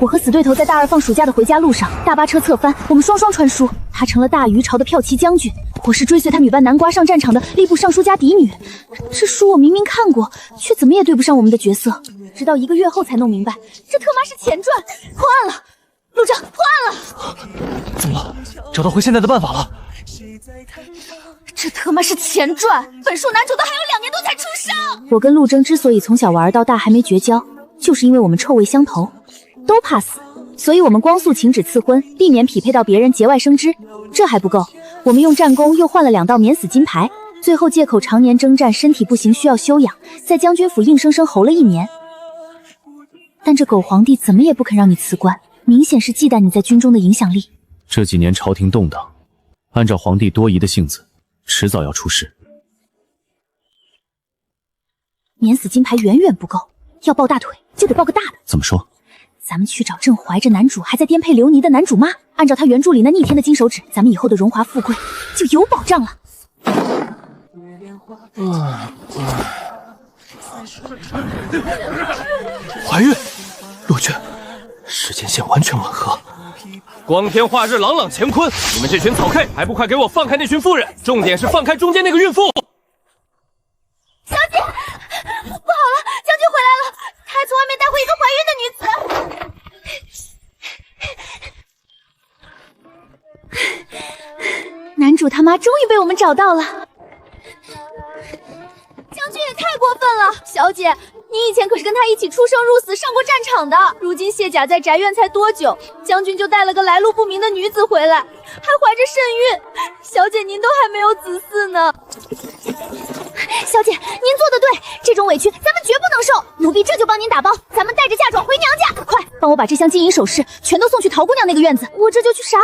我和死对头在大二放暑假的回家路上，大巴车侧翻，我们双双穿书。他成了大鱼朝的骠骑将军，我是追随他女扮南瓜上战场的吏部尚书家嫡女。这书我明明看过，却怎么也对不上我们的角色。直到1个月后才弄明白，这特妈是前传，破案了！陆正，破案了！怎么了？找到回现在的办法了？这特妈是前传，本书男主都还有2年多才出生。我跟陆征之所以从小玩到大还没绝交，就是因为我们臭味相投，都怕死，所以我们光速请旨赐婚，避免匹配到别人节外生枝。这还不够，我们用战功又换了2道免死金牌，最后借口常年征战身体不行需要休养，在将军府硬生生候了1年。但这狗皇帝怎么也不肯让你辞官，明显是忌惮你在军中的影响力。这几年朝廷动荡，按照皇帝多疑的性子，迟早要出事。免死金牌远远不够，要抱大腿就得抱个大的。怎么说？咱们去找郑怀，这男主还在颠沛流离的男主妈，按照他原著里那逆天的金手指，咱们以后的荣华富贵就有保障了。怀孕，陆军，时间线完全吻合。光天化日，朗朗乾坤，你们这群草 K 还不快给我放开那群妇人！重点是放开中间那个孕妇！小姐，不好了，将军回来了，他还从外面带回一个怀孕的女子。男主他妈终于被我们找到了。将军也太过分了，小姐，你以前可是跟他一起出生入死，上过战场的，如今卸甲在宅院才多久，将军就带了个来路不明的女子回来，还怀着身孕，小姐您都还没有子嗣呢。小姐，您做得对，这种委屈咱们绝不能受，奴婢这就帮您打包，咱们带着嫁妆回娘家。快，帮我把这箱金银首饰全都送去陶姑娘那个院子，我这就去啥？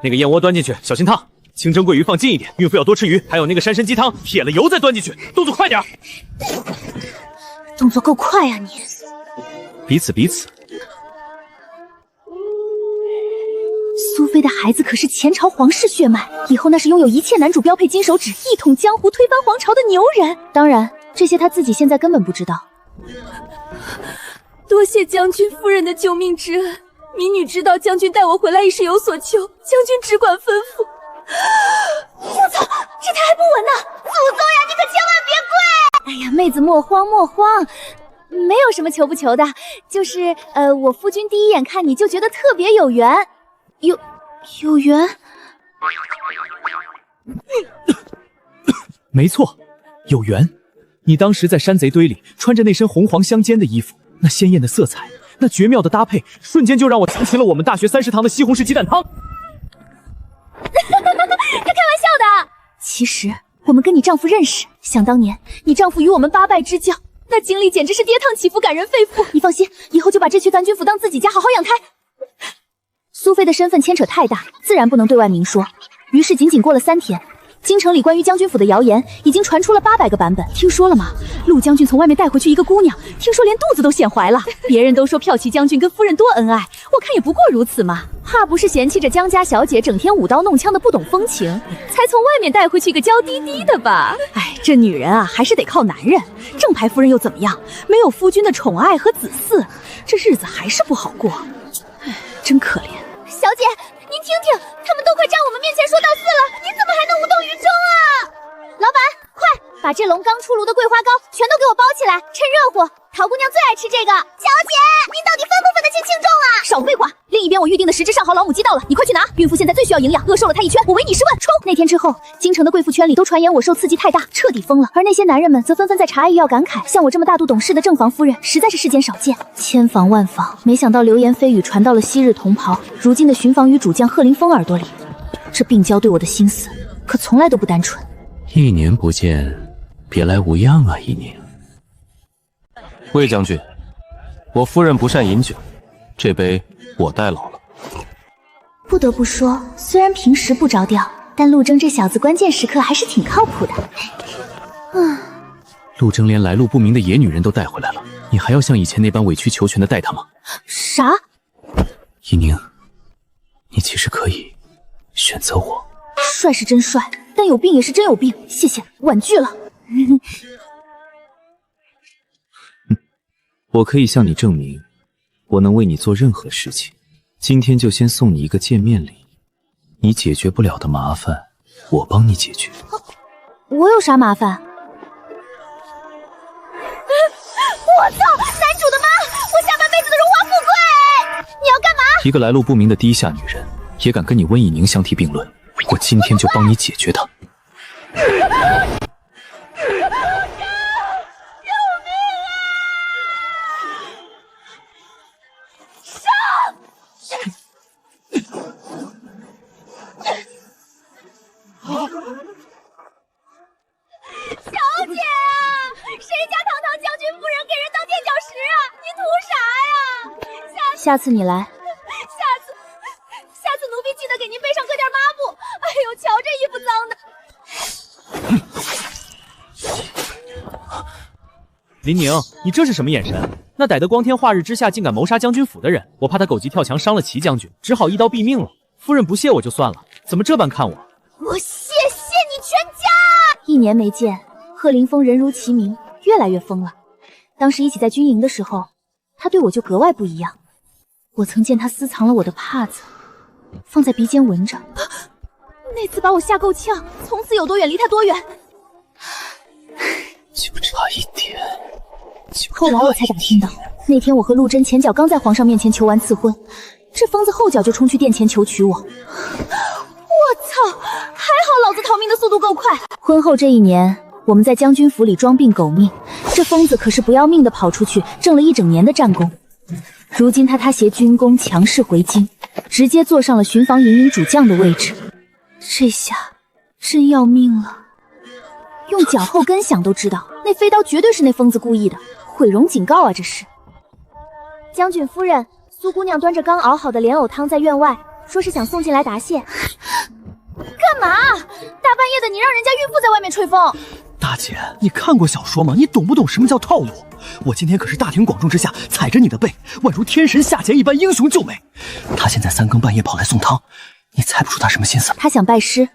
那个燕窝端进去，小心烫。清蒸桂鱼放近一点，孕妇要多吃鱼。还有那个山参鸡汤，撇了油再端进去，动作快点。动作够快啊你！彼此。苏菲的孩子可是前朝皇室血脉，以后那是拥有一切男主标配金手指，一统江湖，推翻皇朝的牛人。当然，这些他自己现在根本不知道。多谢将军夫人的救命之恩，民女知道将军带我回来已是有所求，将军只管吩咐。我操，这他还不稳呢！祖宗呀，你可千万别跪！哎呀，妹子莫慌，没有什么求不求的，就是我夫君第一眼看你就觉得特别有缘，有缘。没错，有缘。你当时在山贼堆里穿着那身红黄相间的衣服，那鲜艳的色彩，那绝妙的搭配，瞬间就让我想起了我们大学30堂的西红柿鸡蛋汤。他开玩笑的。其实我们跟你丈夫认识，想当年你丈夫与我们8拜之交，那经历简直是跌宕起伏，感人肺腑。你放心，以后就把这区咱军府当自己家，好好养胎。苏菲的身份牵扯太大，自然不能对外明说。于是仅过了3天，京城里关于将军府的谣言已经传出了800个版本。听说了吗？陆将军从外面带回去一个姑娘，听说连肚子都显怀了。别人都说骠骑将军跟夫人多恩爱，我看也不过如此嘛。怕不是嫌弃着江家小姐整天舞刀弄枪的不懂风情，才从外面带回去一个娇滴滴的吧？哎，这女人啊，还是得靠男人。正牌夫人又怎么样？没有夫君的宠爱和子嗣，这日子还是不好过。唉，真可怜。小姐，您听听，他们都快站我们面前说道4了，您怎么还能无动于衷啊？老板，快把这笼刚出炉的桂花糕全都给我包起来，趁热乎。陶姑娘最爱吃这个。小姐，您到底分不分得清轻重啊？少废话！另一边我预定的10只上好老母鸡到了，你快去拿。孕妇现在最需要营养，饿瘦了她1圈，我唯你是问。冲！那天之后，京城的贵妇圈里都传言我受刺激太大，彻底疯了。而那些男人们则纷纷在茶余要感慨，像我这么大度懂事的正房夫人，实在是世间少见。千防万防，没想到流言蜚语传到了昔日同袍，如今的巡防与主将贺林峰耳朵里。这病娇对我的心思，可从来都不单纯。1年不见，别来无恙啊，一宁。魏将军，我夫人不善饮酒，这杯我代劳了。不得不说，虽然平时不着调，但陆征这小子关键时刻还是挺靠谱的。陆征连来路不明的野女人都带回来了，你还要像以前那般委曲求全的待她吗？啥？一宁，你其实可以选择我。帅是真帅，但有病也是真有病。谢谢，婉拒了。我可以向你证明，我能为你做任何事情。今天就先送你一个见面礼，你解决不了的麻烦，我帮你解决。我有啥麻烦？我操！男主的妈！我下半辈子的荣华富贵！你要干嘛？一个来路不明的低下女人，也敢跟你温以宁相提并论，我今天就帮你解决她。下次你来。下次奴婢记得给您背上搁点抹布。哎呦，瞧这衣服脏的。林宁，你这是什么眼神？那歹得光天化日之下竟敢谋杀将军府的人，我怕他狗急跳墙伤了齐将军，只好一刀毙命了。夫人不谢我就算了，怎么这般看我？我谢你全家！1年没见，贺林峰人如其名，越来越疯了。当时一起在军营的时候，他对我就格外不一样。我曾见他私藏了我的帕子，放在鼻尖闻着，那次把我吓够呛，从此有多远离他多远。就差一点。后来我才打听到，那天我和陆贞前脚刚在皇上面前求完赐婚，这疯子后脚就冲去殿前求娶我。我操！还好老子逃命的速度够快。婚后这1年，我们在将军府里装病狗命，这疯子可是不要命的跑出去，挣了1整年的战功。如今他挟军功强势回京，直接坐上了巡防营营主将的位置。这下真要命了。用脚后跟想都知道，那飞刀绝对是那疯子故意的，毁容警告啊！这是。将军夫人，苏姑娘端着刚熬好的莲藕汤在院外，说是想送进来答谢。干嘛？大半夜的你让人家孕妇在外面吹风？大姐，你看过小说吗？你懂不懂什么叫套路？我今天可是大庭广众之下踩着你的背，宛如天神下凡一般英雄救美。他现在3更半夜跑来送汤，你猜不出他什么心思。他想拜师。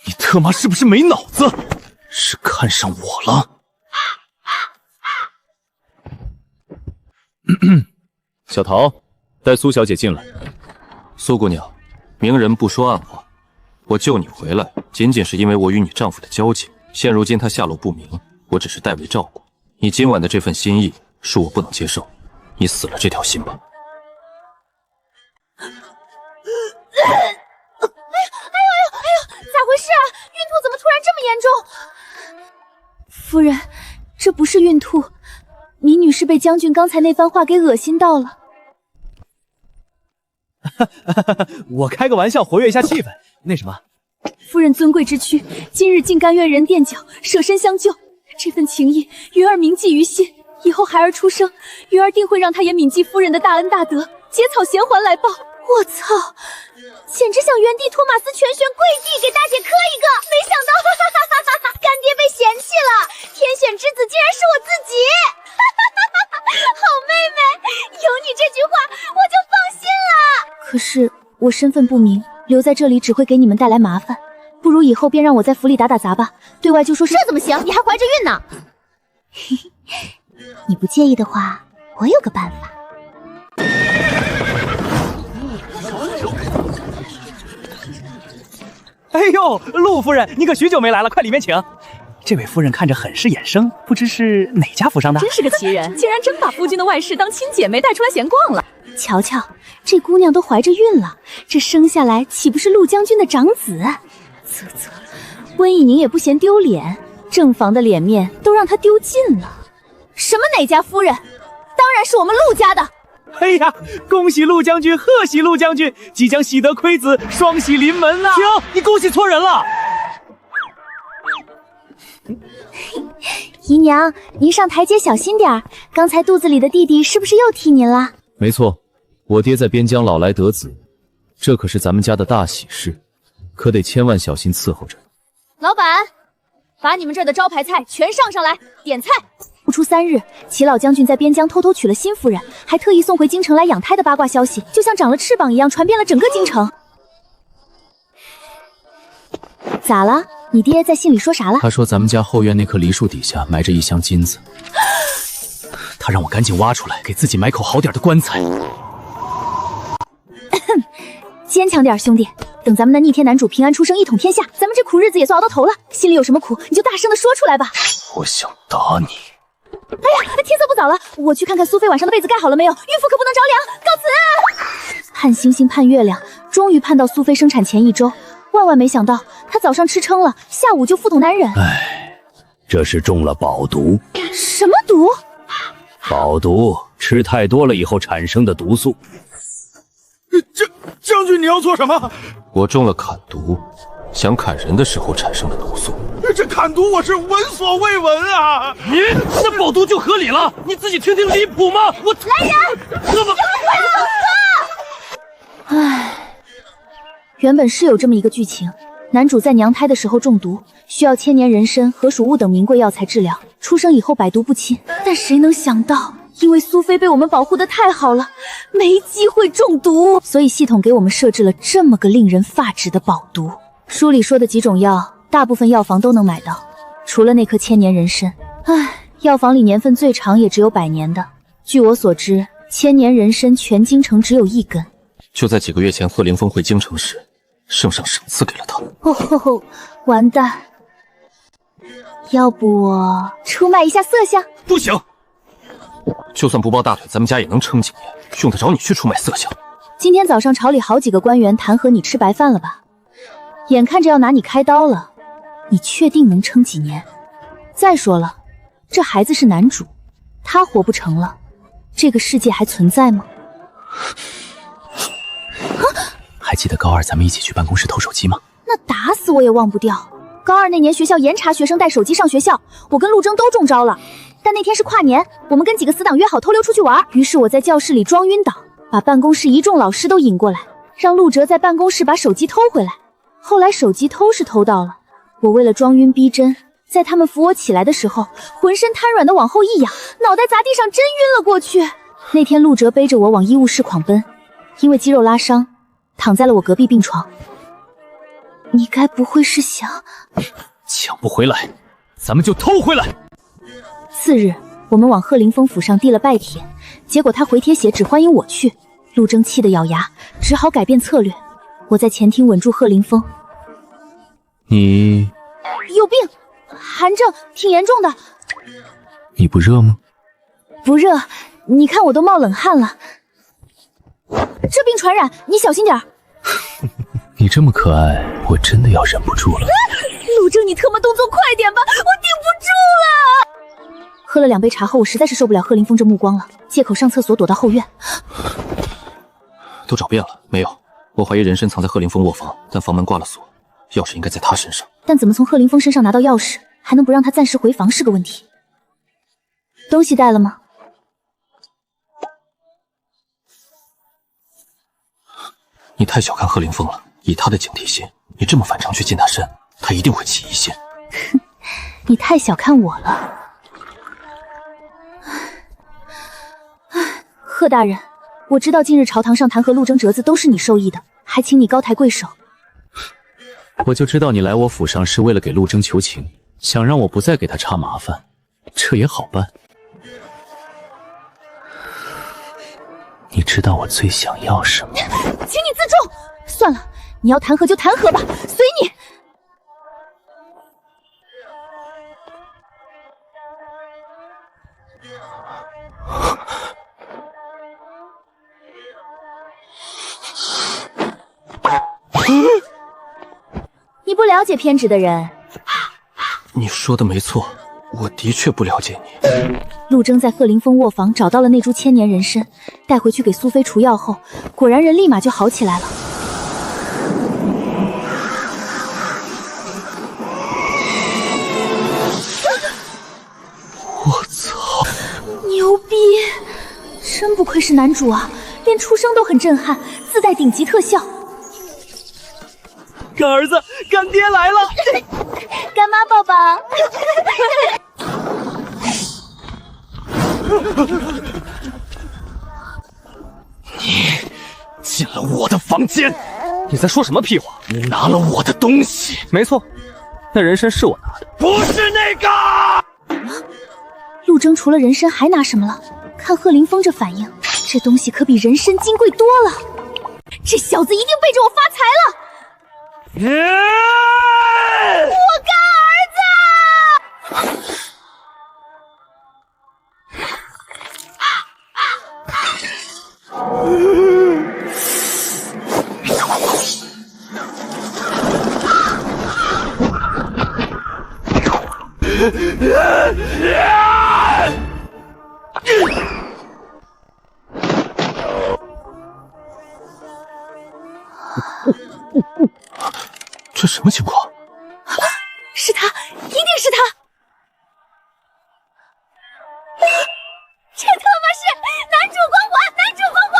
你特妈是不是没脑子？是看上我了？小桃，带苏小姐进来。苏姑娘，明人不说暗话，我救你回来，仅仅是因为我与你丈夫的交情。现如今他下落不明，我只是代为照顾你。今晚的这份心意是我不能接受，你死了这条心吧。咋回事啊？孕吐怎么突然这么严重？夫人，这不是孕吐，米女士被将军刚才那番话给恶心到了。我开个玩笑，活跃一下气氛。那什么，夫人尊贵之躯，今日竟甘愿人垫脚，舍身相救，这份情谊，云儿铭记于心。以后孩儿出生，云儿定会让他也铭记夫人的大恩大德，结草衔环来报。我操！简直想原地托马斯全旋跪地给大姐磕一个，没想到干爹被嫌弃了，天选之子竟然是我自己！好妹妹，有你这句话我就放心了。可是我身份不明，留在这里只会给你们带来麻烦，不如以后便让我在府里打打杂吧，对外就说是。这怎么行？你还怀着孕呢。你不介意的话，我有个办法。哎呦，陆夫人，你可许久没来了，快里面请。这位夫人看着很是眼生，不知是哪家府上的？真是个奇人，竟然真把夫君的外室当亲姐妹带出来闲逛了。瞧瞧，这姑娘都怀着孕了，这生下来岂不是陆将军的长子？啧啧，温以宁也不嫌丢脸，正房的脸面都让她丢尽了。什么哪家夫人？当然是我们陆家的。哎呀，恭喜陆将军，贺喜陆将军，即将喜得亏子，双喜临门啊！停，你恭喜错人了。姨娘，您上台阶小心点儿，刚才肚子里的弟弟是不是又踢您了？没错，我爹在边疆老来得子，这可是咱们家的大喜事，可得千万小心伺候着。老板，把你们这儿的招牌菜全上来，点菜。不出3日，齐老将军在边疆偷偷娶了新夫人，还特意送回京城来养胎的八卦消息，就像长了翅膀一样传遍了整个京城。咋了？你爹在信里说啥了？他说咱们家后院那棵梨树底下埋着1箱金子。他让我赶紧挖出来，给自己买口好点的棺材。坚强点，兄弟！等咱们那逆天男主平安出生，一统天下，咱们这苦日子也算熬到头了。心里有什么苦，你就大声的说出来吧。我想打你。哎呀，天色不早了，我去看看苏菲晚上的被子盖好了没有，孕妇可不能着凉。告辞。盼星星盼月亮，终于盼到苏菲生产前1周，万万没想到，她早上吃撑了，下午就腹痛难忍。哎，这是中了宝毒。什么毒？宝毒，吃太多了以后产生的毒素。将军，你要做什么？我中了砍毒，想砍人的时候产生的毒素。这砍毒我是闻所未闻啊！你那宝毒就合理了，你自己听听离谱吗？我来人，怎么？唉，原本是有这么一个剧情，男主在娘胎的时候中毒，需要千年人参和鼠物等名贵药材治疗，出生以后百毒不侵。但谁能想到，因为苏菲被我们保护得太好了，没机会中毒，所以系统给我们设置了这么个令人发指的宝毒。书里说的几种药，大部分药房都能买到，除了那颗千年人参。唉，药房里年份最长也只有100年的。据我所知，千年人参全京城只有1根。就在几个月前，贺凌风回京城时，圣上赏赐给了他。哦吼，完蛋！要不我出卖一下色相？不行。就算不抱大腿，咱们家也能撑几年，用得着你去出卖色相？今天早上朝里好几个官员弹劾你吃白饭了吧？眼看着要拿你开刀了，你确定能撑几年？再说了，这孩子是男主，他活不成了，这个世界还存在吗？还记得高2咱们一起去办公室偷手机吗？那打死我也忘不掉。高2那年学校严查学生带手机上学校，我跟陆征都中招了。但那天是跨年，我们跟几个死党约好偷溜出去玩，于是我在教室里装晕倒，把办公室一众老师都引过来，让陆哲在办公室把手机偷回来。后来手机偷是偷到了，我为了装晕逼真，在他们扶我起来的时候，浑身瘫软的往后一仰，脑袋砸地上，真晕了过去。那天陆哲背着我往医务室狂奔，因为肌肉拉伤，躺在了我隔壁病床。你该不会是想抢不回来，咱们就偷回来。次日，我们往贺凌风府上递了拜帖，结果他回帖写只欢迎我去。陆征气得咬牙，只好改变策略。我在前厅稳住贺凌风。你有病，寒症挺严重的。你不热吗？不热，你看我都冒冷汗了。这病传染，你小心点儿。你这么可爱，我真的要忍不住了。陆征，你特么动作快点吧，我顶不住了。喝了2杯茶后，我实在是受不了贺凌风这目光了，借口上厕所躲到后院。都找遍了，没有。我怀疑人参藏在贺凌风卧房，但房门挂了锁，钥匙应该在他身上。但怎么从贺凌风身上拿到钥匙，还能不让他暂时回房是个问题。东西带了吗？你太小看贺凌风了，以他的警惕心，你这么反常去进他身，他一定会起疑心。你太小看我了。贺大人，我知道近日朝堂上弹劾陆征折子都是你授意的，还请你高抬贵手。我就知道你来我府上是为了给陆征求情，想让我不再给他插麻烦，这也好办。你知道我最想要什么？请你自重。算了，你要弹劾就弹劾吧，随你。你不了解偏执的人。你说的没错，我的确不了解你。陆征在贺凌风卧房找到了那株千年人参，带回去给苏菲除药后，果然人立马就好起来了。我操！牛逼！真不愧是男主啊，连出生都很震撼，自带顶级特效。干儿子，干爹来了！干妈抱抱。你进了我的房间，你在说什么屁话？你拿了我的东西。没错，那人参是我拿的。不是那个。陆征除了人参还拿什么了？看贺林峰这反应，这东西可比人参金贵多了。这小子一定背着我发财了！我干儿子！这什么情况？是他，一定是他！这他妈是男主光环，男主光环！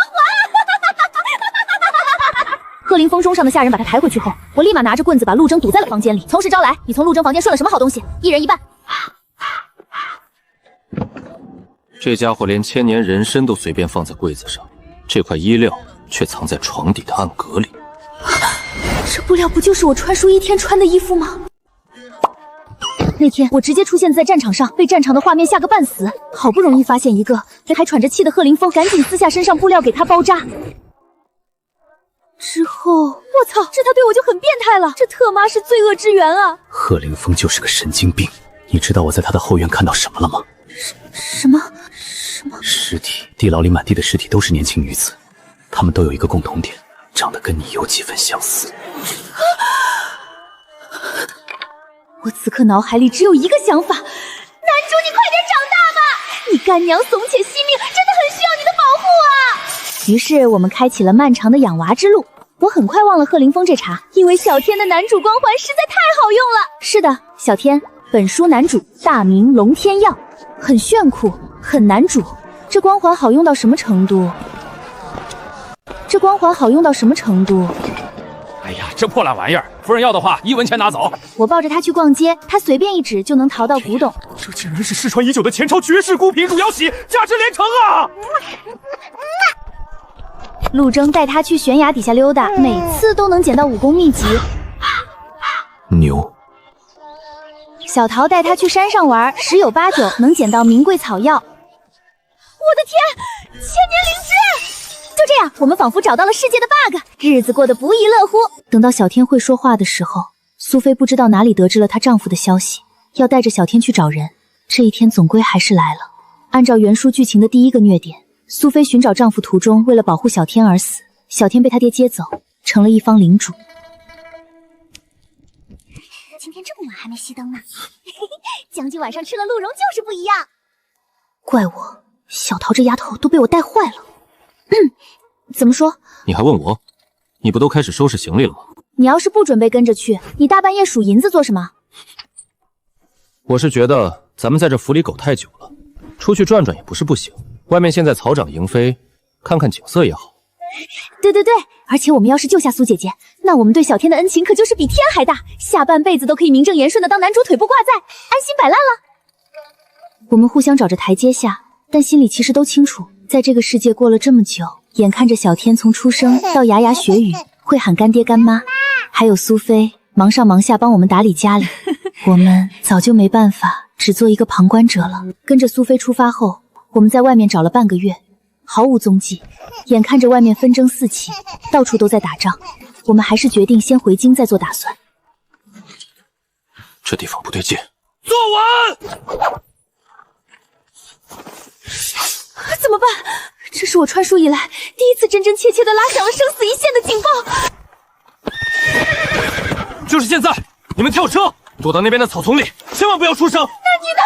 贺林峰中上的下人把他抬回去后，我立马拿着棍子把陆征堵在了房间里。从实招来，你从陆征房间顺了什么好东西？一人一半。这家伙连千年人参都随便放在柜子上，这块衣料却藏在床底的暗格里。这布料不就是我穿书一天穿的衣服吗？那天我直接出现在战场上，被战场的画面吓个半死。好不容易发现一个还喘着气的贺林峰，赶紧撕下身上布料给他包扎。之后，我操，这他对我就很变态了，这特妈是罪恶之源啊！贺凌风就是个神经病，你知道我在他的后院看到什么了吗？什么？尸体，地牢里满地的尸体都是年轻女子，她们都有一个共同点，长得跟你有几分相似。我此刻脑海里只有一个想法：男主，你快点长大吧！你干娘怂且惜命，真的很需要你的保护啊！于是我们开启了漫长的养娃之路。我很快忘了贺凌风这茬，因为小天的男主光环实在太好用了。是的，小天，本书男主，大名龙天耀，很炫酷，很男主。这光环好用到什么程度？哎呀，这破烂玩意儿，夫人要的话，1文钱拿走。我抱着他去逛街，他随便一指就能淘到古董。这竟然是失传已久的前朝绝世孤品汝窑玺，价值连城啊！陆征带他去悬崖底下溜达，每次都能捡到武功秘籍。牛。小桃带他去山上玩，十有八九能捡到名贵草药。我的天，千年灵芝！就这样，我们仿佛找到了世界的 bug， 日子过得不亦乐乎。等到小天会说话的时候，苏菲不知道哪里得知了她丈夫的消息，要带着小天去找人。这一天总归还是来了。按照原书剧情的第一个虐点，苏菲寻找丈夫途中为了保护小天而死，小天被他爹接走，成了一方领主。今天这么晚还没熄灯呢，将军晚上吃了鹿茸就是不一样。怪我，小桃这丫头都被我带坏了。怎么说？你还问我？你不都开始收拾行李了吗？你要是不准备跟着去，你大半夜数银子做什么？我是觉得咱们在这府里苟太久了，出去转转也不是不行。外面现在草长莺飞，看看景色也好。对，而且我们要是救下苏姐姐，那我们对小天的恩情可就是比天还大，下半辈子都可以名正言顺的当男主腿部挂在，安心摆烂了。我们互相找着台阶下，但心里其实都清楚，在这个世界过了这么久，眼看着小天从出生到牙牙学语，会喊干爹干妈，还有苏菲忙上忙下帮我们打理家里，我们早就没办法只做一个旁观者了。跟着苏菲出发后，我们在外面找了半个月，毫无踪迹。眼看着外面纷争四起，到处都在打仗，我们还是决定先回京再做打算。这地方不对劲。坐稳！怎么办？这是我穿书以来第一次真真切切的拉响了生死一线的警报。就是现在，你们跳车，躲到那边的草丛里，千万不要出声。那你呢？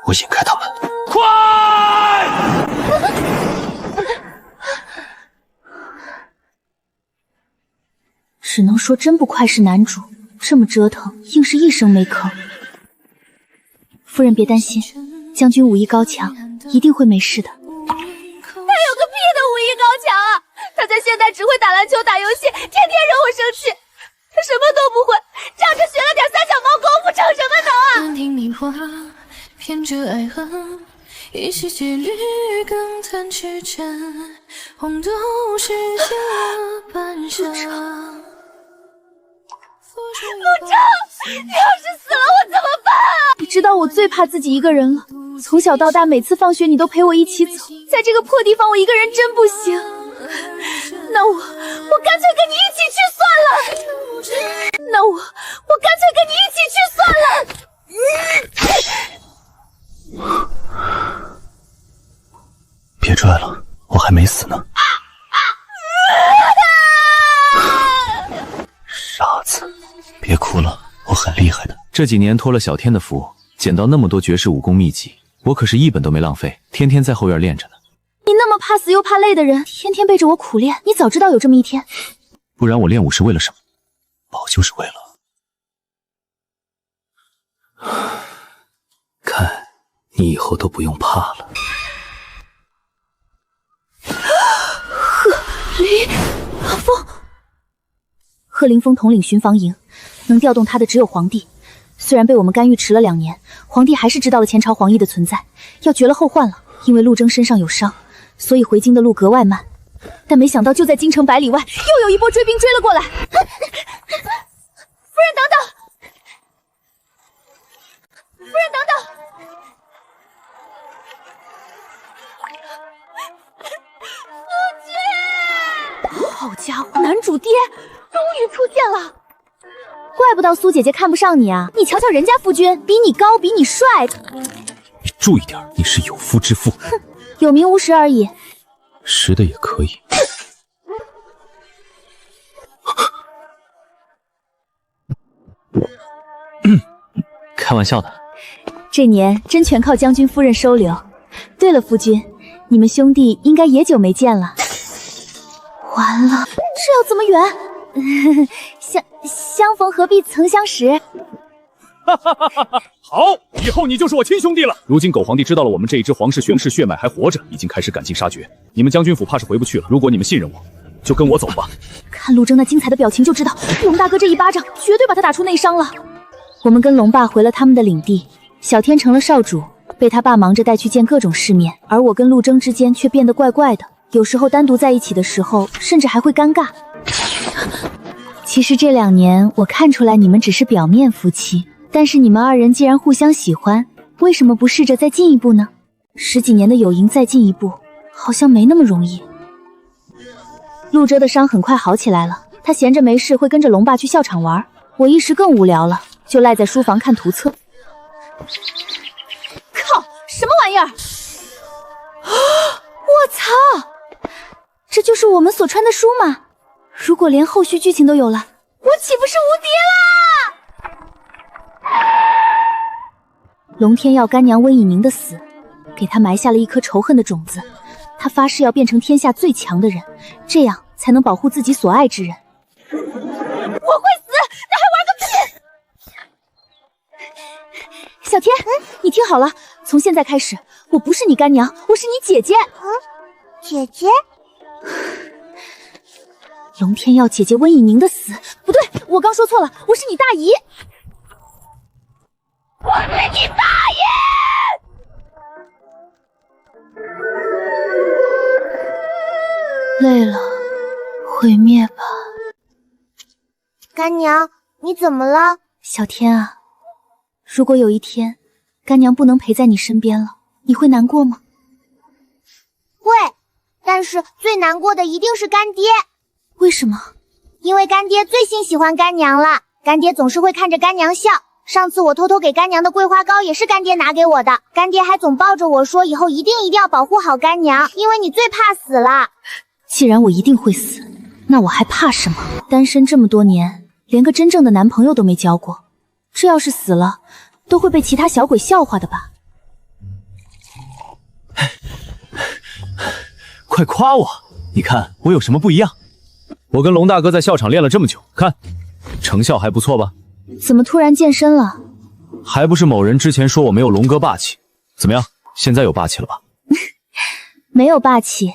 我引开他们。快！只能说真不愧是男主，这么折腾，硬是一声没吭。夫人别担心，将军武艺高强，一定会没事的。他有个屁的武艺高强啊！他在现在只会打篮球、打游戏，天天惹我生气。他什么都不会，仗着学了点三脚猫功夫，逞什么能啊！听你话，偏着爱恨，一袭戒律，更叹痴缠，红豆是下半生。陆征。你要是死了我怎么办啊？你知道我最怕自己一个人了，从小到大每次放学你都陪我一起走，在这个破地方我一个人真不行。那我干脆跟你一起去算了。那我干脆跟你一起去算了。别拽了，我还没死呢。傻子，别哭了，我很厉害的。这几年托了小天的福，捡到那么多绝世武功秘籍，我可是一本都没浪费，天天在后院练着呢。你那么怕死又怕累的人，天天背着我苦练，你早知道有这么一天。不然我练武是为了什么？保就是为了……看，你以后都不用怕了。贺林峰统领巡防营，能调动他的只有皇帝。虽然被我们干预迟了2年，皇帝还是知道了前朝皇裔的存在，要绝了后患了。因为陆征身上有伤，所以回京的路格外慢。但没想到就在京城100里外，又有一波追兵追了过来。夫人等等，夫人等等。好家伙，男主爹终于出现了！怪不得苏姐姐看不上你啊！你瞧瞧人家夫君，比你高，比你帅。你注意点，你是有夫之妇。哼，有名无实而已。实的也可以。开玩笑的。这年真全靠将军夫人收留。对了，夫君，你们兄弟应该也久没见了。完了，这要怎么圆？相逢何必曾相识。好，以后你就是我亲兄弟了。如今狗皇帝知道了我们这一支皇室血脉还活着，已经开始赶尽杀绝。你们将军府怕是回不去了。如果你们信任我，就跟我走吧。看陆征那精彩的表情就知道，龙大哥这一巴掌绝对把他打出内伤了。我们跟龙爸回了他们的领地，小天成了少主，被他爸忙着带去见各种世面，而我跟陆征之间却变得怪怪的。有时候单独在一起的时候，甚至还会尴尬。其实这2年，我看出来你们只是表面夫妻，但是你们2人既然互相喜欢，为什么不试着再进一步呢？10几年的友谊再进一步，好像没那么容易。陆哲的伤很快好起来了，他闲着没事会跟着龙爸去校场玩，我一时更无聊了，就赖在书房看图册。靠，什么玩意儿？我操！这就是我们所穿的书吗？如果连后续剧情都有了，我岂不是无敌啦？龙天耀干娘温以宁的死，给他埋下了一颗仇恨的种子。他发誓要变成天下最强的人，这样才能保护自己所爱之人。我会死，那还玩个屁！小天，你听好了，从现在开始，我不是你干娘，我是你姐姐。姐姐？龙天耀姐姐温以宁的死，不对，我刚说错了，我是你大姨。我是你大姨！累了，毁灭吧。干娘，你怎么了？小天啊，如果有一天干娘不能陪在你身边了，你会难过吗？会，但是最难过的一定是干爹。为什么？因为干爹最心喜欢干娘了，干爹总是会看着干娘笑。上次我偷偷给干娘的桂花糕也是干爹拿给我的，干爹还总抱着我说以后一定要保护好干娘，因为你最怕死了。既然我一定会死，那我还怕什么？单身这么多年，连个真正的男朋友都没交过，这要是死了，都会被其他小鬼笑话的吧？快夸我，你看我有什么不一样？我跟龙大哥在校场练了这么久，看成效还不错吧？怎么突然健身了？还不是某人之前说我没有龙哥霸气。怎么样，现在有霸气了吧？没有霸气，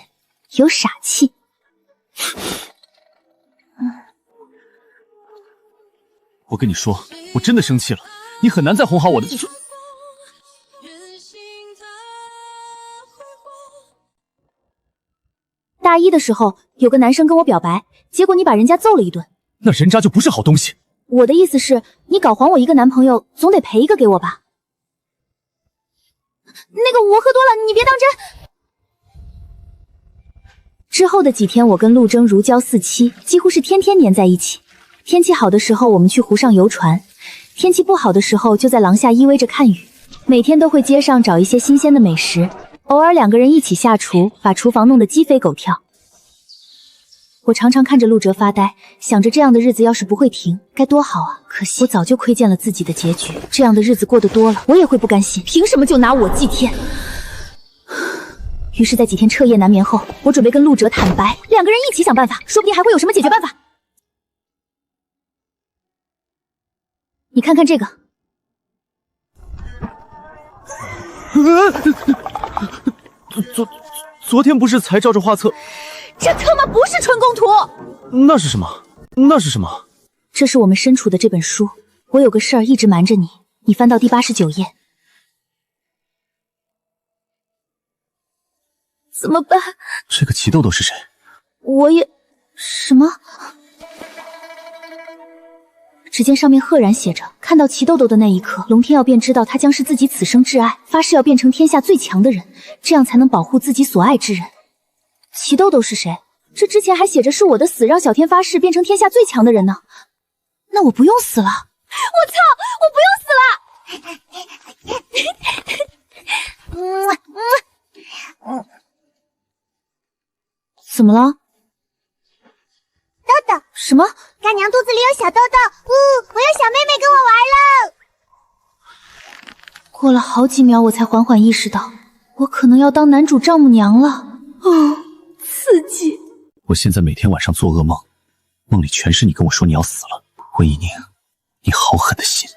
有傻气。我跟你说，我真的生气了，你很难再哄好我的。大一的时候，有个男生跟我表白，结果你把人家揍了一顿。那人渣就不是好东西。我的意思是，你搞黄我一个男朋友，总得赔一个给我吧？那个，我喝多了，你别当真。之后的几天，我跟陆征如胶似漆，几乎是天天黏在一起。天气好的时候，我们去湖上游船；天气不好的时候，就在廊下依偎着看雨。每天都会街上找一些新鲜的美食，偶尔2个人一起下厨，把厨房弄得鸡飞狗跳。我常常看着陆哲发呆，想着这样的日子要是不会停，该多好啊！可惜我早就窥见了自己的结局，这样的日子过得多了，我也会不甘心。凭什么就拿我祭天？于是，在几天彻夜难眠后，我准备跟陆哲坦白，2个人一起想办法，说不定还会有什么解决办法。你看看这个。昨天不是才照着画册？这他妈不是春宫图！那是什么？那是什么？这是我们身处的这本书。我有个事儿一直瞒着你，你翻到第89页。怎么办？这个齐豆豆是谁？我也……什么？只见上面赫然写着：看到齐豆豆的那一刻，龙天耀便知道他将是自己此生挚爱，发誓要变成天下最强的人，这样才能保护自己所爱之人。齐豆豆是谁？这之前还写着是我的死让小天发誓变成天下最强的人呢。那我不用死了！我操！我不用死了！怎么了？豆豆，什么？干娘肚子里有小豆豆，我有小妹妹跟我玩喽！过了好几秒，我才缓缓意识到，我可能要当男主丈母娘了。哦，刺激！我现在每天晚上做噩梦，梦里全是你跟我说你要死了。温以宁，你好狠的心！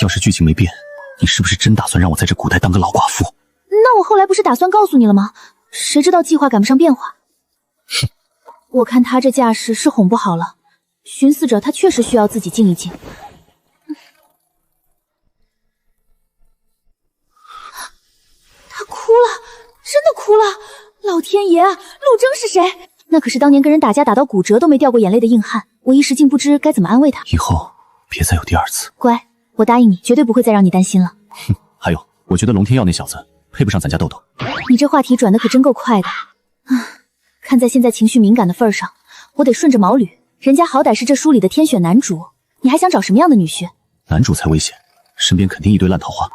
要是剧情没变，你是不是真打算让我在这古代当个老寡妇？那我后来不是打算告诉你了吗？谁知道计划赶不上变化。哼，我看他这架势是哄不好了，寻思着他确实需要自己静一静。他哭了，真的哭了！老天爷，陆征是谁？那可是当年跟人打架打到骨折都没掉过眼泪的硬汉，我一时竟不知该怎么安慰他。以后别再有第2次。乖，我答应你，绝对不会再让你担心了。哼，还有，我觉得龙天耀那小子配不上咱家豆豆。你这话题转的可真够快的。看在现在情绪敏感的份上，我得顺着毛捋。人家好歹是这书里的天选男主，你还想找什么样的女婿？男主才危险，身边肯定一堆烂桃花。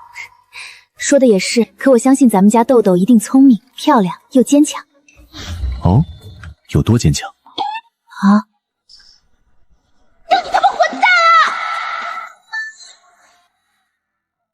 说的也是，可我相信咱们家豆豆一定聪明、漂亮又坚强。哦，有多坚强？啊？